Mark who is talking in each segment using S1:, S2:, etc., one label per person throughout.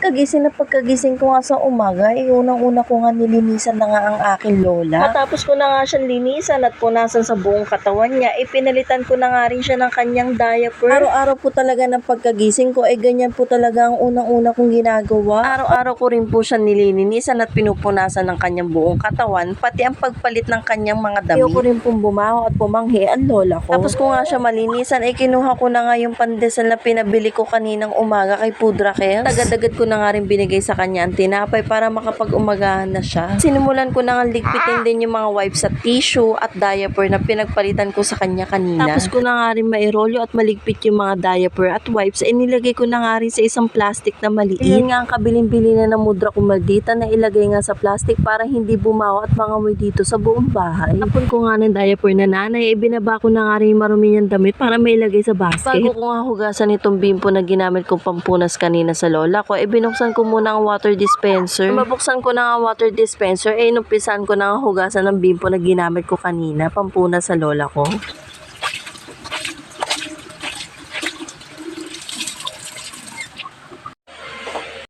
S1: Pagkagising ko nga sa umaga, unang-una ko nga nilinisan na nga ang aking lola. Matapos ko na nga siyang linisan at punasan sa buong katawan niya, pinalitan ko na nga rin siya ng kanyang diaper. Araw-araw po talaga ng pagkagising ko, ganyan po talaga ang unang-una kong ginagawa. Araw-araw ko rin po siya nililinisan at pinupunasan ng kanyang buong katawan, pati ang pagpalit ng kanyang mga damit. Ayoko rin pong bumaho at pumanghi ang lola ko. Tapos ko nga siya malinisan, kinuha ko na nga yung pandesal na pinabili ko kaninang umaga kay Pudra Kels. Agad-agad ko na nga rin binigay sa kanya ang tinapay para makapag-umagahan na siya. Sinimulan ko na nga ligpitin din yung mga wipes at tissue at diaper na pinagpalitan ko sa kanya kanina. Tapos ko na nga rin mairolyo at maligpit yung mga diaper at wipes, nilagay ko na nga rin sa isang plastic na maliit. Yun nga ang kabiling-bili na ng mudra kong maldita na ilagay nga sa plastic para hindi bumaw at mangamoy dito sa buong bahay. Tapon ko nga ng diaper na nanay, binaba ko na nga rin yung marumi niyang damit para mailagay sa basket. Bago ko nga hugasan itong bimpo na ginamit kong pampunas kanina sa lola ko, binuksan ko muna ang water dispenser. Mabuksan ko na ang water dispenser, inumpisan ko na ang hugasan ng bimpo na ginamit ko kanina, pampunas sa lola ko.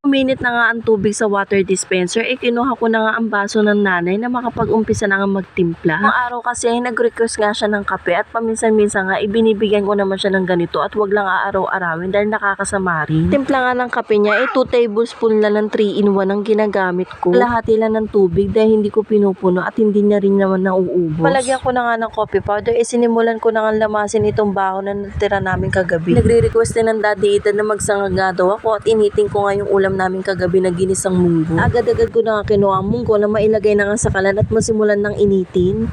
S1: Minute na nga ang tubig sa water dispenser, kinuha ko na nga ang baso ng nanay na makapag-umpisa na nga magtimpla. Ang araw kasi ay nag-request nga siya ng kape at paminsan-minsan nga ibinibigyan ko naman siya ng ganito at wag lang aaraw-arawin dahil nakakasama rin. Timpla nga ng kape niya, 2 tablespoon lang ng 3-in-1 ang ginagamit ko. Lahati lang ng tubig dahil hindi ko pinupuno at hindi niya rin naman nauubos. Palagyan ko na nga ng coffee powder, sinimulan ko na nga lamasin itong baho na natira namin kagabi. Nagre-request din ng daddy Ethan na magsangag nga daw ako at initing ko nga yung ulam namin kagabi na ginisang munggo. Agad-agad ko na kinuha ang munggo na mailagay na nga sa kalan at masimulan ng initin.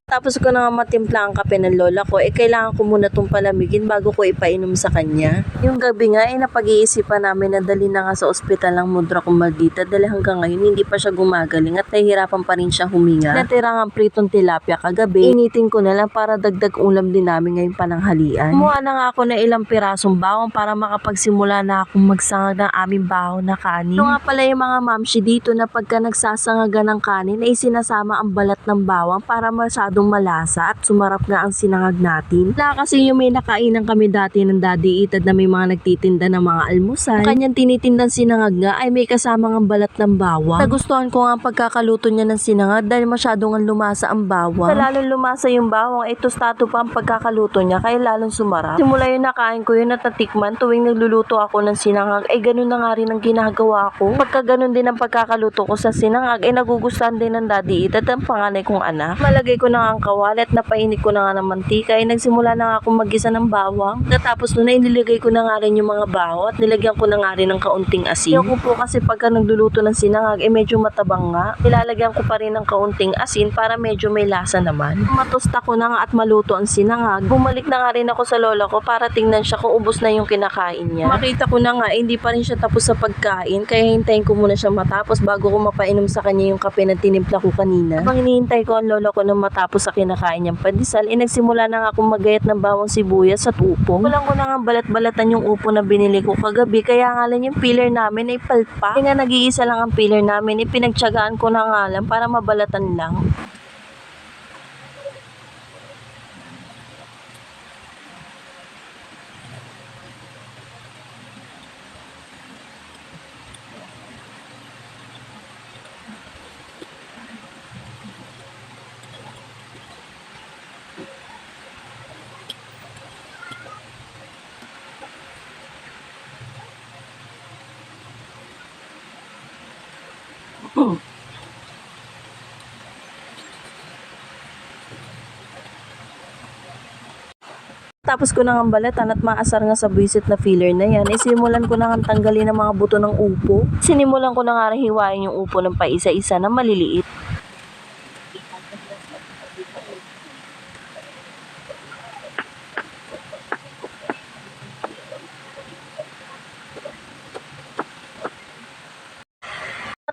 S1: Tapos ko na nga matimpla ang kape ng lola ko, kailangan ko muna itong palamigin bago ko ipainom sa kanya. Yung gabi nga, napag-iisipan namin na dali na nga sa ospital ng mudra kong maldita dahil hanggang ngayon hindi pa siya gumagaling at nahihirapan pa rin siya huminga. Natira nga pritong tilapia kagabi, initin ko na lang para dagdag ulam din namin ngayong pananghalian. Kumuha na nga ako na ilang pirasong bawang para makapagsimula na akong magsangag ng aming bahaw na kanin. Ito nga pala yung mga mamshi dito na pagka nagsasangagan ng kanin ay sinasama ang balat ng bawang para masyadong malasa at sumarap nga ang sinangag natin. Wala kasi yung may nakainan kami dati ng daddy Ethan na may mga nagtitinda ng mga almusal. Ang kanyang tinitindang sinangag nga ay may kasamang ang balat ng bawang. Nagustuhan ko nga ang pagkakaluto niya ng sinangag dahil masyadong ang lumasa ang bawang. Sa lalong lumasa yung bawang, tostado pa ang pagkakaluto niya kaya lalong sumarap. Simula yung nakain ko yun at natikman tuwing nagluluto ako ng sinangag ganun na nga rin ang ginagawa ko. Pagka ganun din ang pagkakaluto ko sa sinangag nagugustuhan din ng daddy Ethan at ang panganay kong anak. Malagay ko na nga ang kawali at napainit ko na nga ng mantika nagsimula na nga akong mag-isa ng bawang. Natapos nun inilagay ko na nga rin yung mga baho at nilagyan ko na nga rin ng kaunting asin. Yung po kasi pagka nagluluto ng sinangag medyo matabang nga. Nilalagyan ko pa rin ng kaunting asin para medyo may lasa naman. Matosta ko na nga at maluto ang sinangag. Bumalik na nga rin ako sa lola ko para tingnan siya kung ubos na yung kinakain niya. Makita ko na nga hindi pa rin siya tapos sa pagkain kaya hintayin ko muna siya matapos bago ko mapainom sa kanya yung kape na tinimpla ko kanina. Habang hinihintay ko ang lola ko na matapos sa kinakain niyang pandesal, nagsimula na nga akong magayat ng bawang sibuyas at upo. Kulang ko na nga balat-balatan yung upo na binili ko kagabi, kaya nga lang yung peeler namin ay palpak. Kaya nga nag-iisa lang ang peeler namin, pinagtyagaan ko na nga lang para mabalatan lang. Tapos ko nang balatan at maasar nga sa buwisit na filler na yan, simulan ko na nga tanggalin ang mga buto ng upo. Sinimulan ko na nga hiwain yung upo ng paisa-isa na maliliit.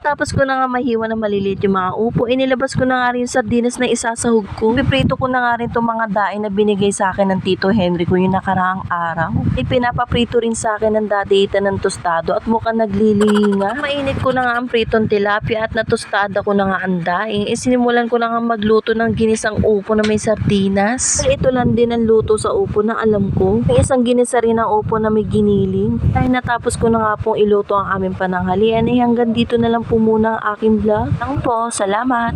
S1: Pagkatapos ko na nga mahiwa na maliliit yung mga upo, inilabas ko na nga rin yung sardinas na isasahog ko. Piprito ko na nga rin itong mga daing na binigay sa akin ng Tito Henry ko yung nakaraang araw. Ipinapaprito rin sa akin ng Daddy Ethan ng tostado at mukhang naglilihinga. Mainit ko na nga ang pritong tilapia at natostada ko na nga ang daing. Sinimulan ko na nga magluto ng ginisang upo na may sardinas. Ito lang din ang luto sa upo na alam ko. May isang ginisa rin ang upo na may giniling. Dahil natapos ko na nga pong iluto ang aming pananghalian, hanggang dito na lang po muna ang aking vlog. Lang po, salamat!